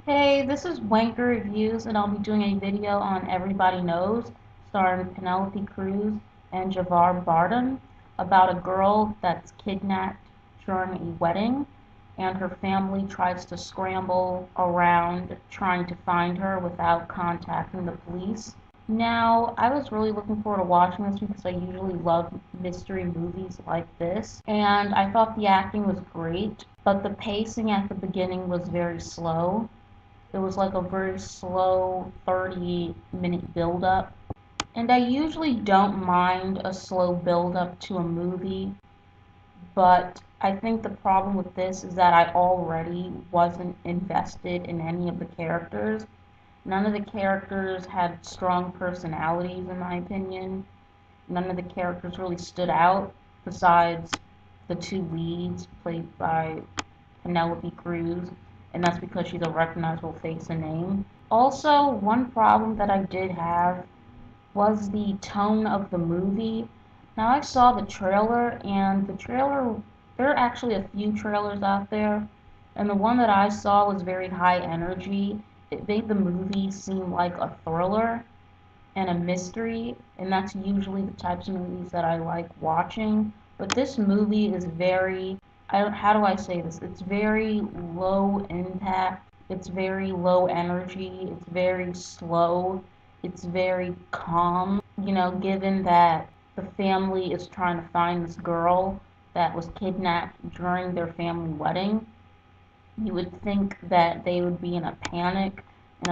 Hey, this is Wanker Reviews, and I'll be doing a video on Everybody Knows, starring Penelope Cruz and Javar Bardem, about a girl that's kidnapped during a wedding, and her family tries to scramble around trying to find her without contacting the police. Now, I was really looking forward to watching this because I usually love mystery movies like this, and I thought the acting was great, but the pacing at the beginning was very slow. It was like a very slow 30-minute build-up. And I usually don't mind a slow build-up to a movie, but I think the problem with this is that I already wasn't invested in any of the characters. None of the characters had strong personalities, in my opinion. None of the characters really stood out, besides the two leads, played by Penelope Cruz, and that's because she's a recognizable face and name. Also, one problem that I did have was the tone of the movie. Now, I saw the trailer, and there are actually a few trailers out there, and the one that I saw was very high energy. It made the movie seem like a thriller and a mystery, and that's usually the types of movies that I like watching. But this movie is how do I say this? It's very low impact, it's very low energy, it's very slow, it's very calm. Given that the family is trying to find this girl that was kidnapped during their family wedding, you would think that they would be in a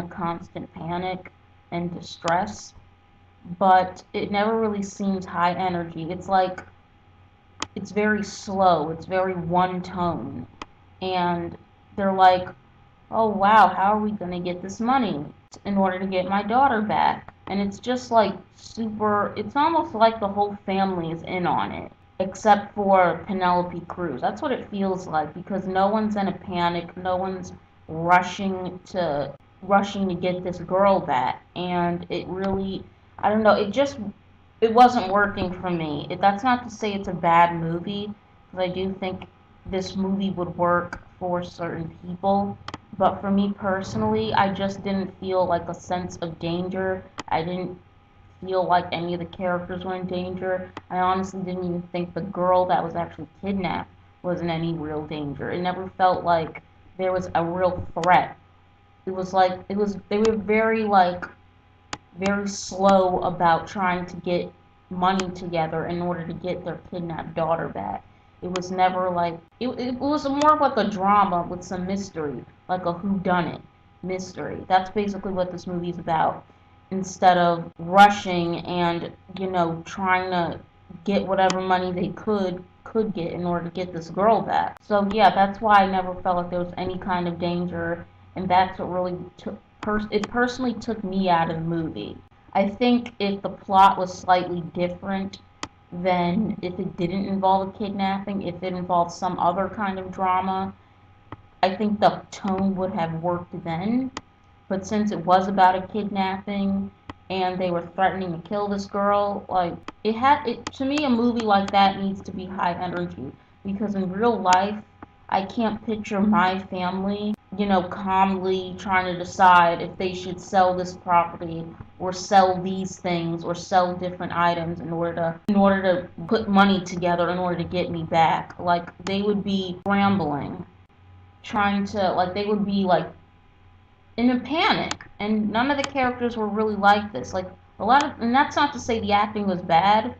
constant panic and distress, but it never really seems high energy. It's very slow, it's very one tone, and they're like, oh wow, how are we gonna get this money in order to get my daughter back? And it's just like super, it's almost like the whole family is in on it, except for Penelope Cruz. That's what it feels like, because no one's in a panic, no one's rushing to get this girl back, and it really, I don't know, it wasn't working for me. That's not to say it's a bad movie, because I do think this movie would work for certain people. But for me personally, I just didn't feel like a sense of danger. I didn't feel like any of the characters were in danger. I honestly didn't even think the girl that was actually kidnapped was in any real danger. It never felt like there was a real threat. They were very slow about trying to get money together in order to get their kidnapped daughter back. It was never like it was more of like a drama with some mystery, like a whodunit mystery. That's basically what this movie's about. Instead of rushing and trying to get whatever money they could get in order to get this girl back. So yeah, that's why I never felt like there was any kind of danger, and that's what really it personally took me out of the movie. I think if the plot was slightly different, then if it didn't involve a kidnapping, if it involved some other kind of drama, I think the tone would have worked then. But since it was about a kidnapping and they were threatening to kill this girl, like to me a movie like that needs to be high energy, because in real life I can't picture my family, calmly trying to decide if they should sell this property or sell these things or sell different items in order to put money together in order to get me back. Like they would be scrambling, trying to like they would be like in a panic, and none of the characters were really like this. Like and that's not to say the acting was bad,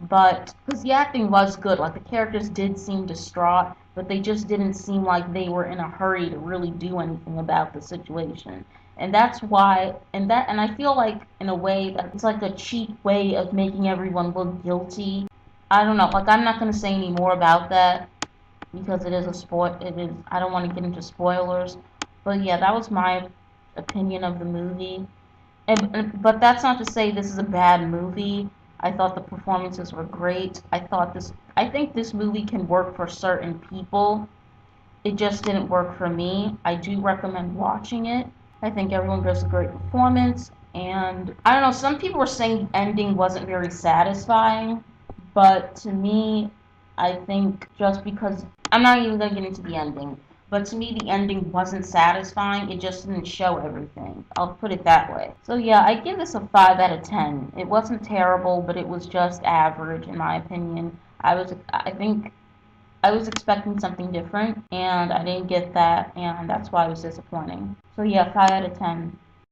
but because the acting was good, like the characters did seem distraught, but they just didn't seem like they were in a hurry to really do anything about the situation. And that's why, and I feel like in a way that it's like a cheap way of making everyone look guilty. I don't know, like I'm not gonna say any more about that because it is a spoil. It is. I don't want to get into spoilers, but yeah, that was my opinion of the movie. But that's not to say this is a bad movie. I thought the performances were great. I think this movie can work for certain people. It just didn't work for me. I do recommend watching it. I think everyone gives a great performance, and I don't know, some people were saying the ending wasn't very satisfying, but to me, I think just because I'm not even gonna get into the ending, but to me the ending wasn't satisfying. It just didn't show everything. I'll put it that way. So yeah, I give this a 5 out of 10. It wasn't terrible, but it was just average in my opinion. I think I was expecting something different, and I didn't get that, and that's why it was disappointing. So yeah, 5 out of 10.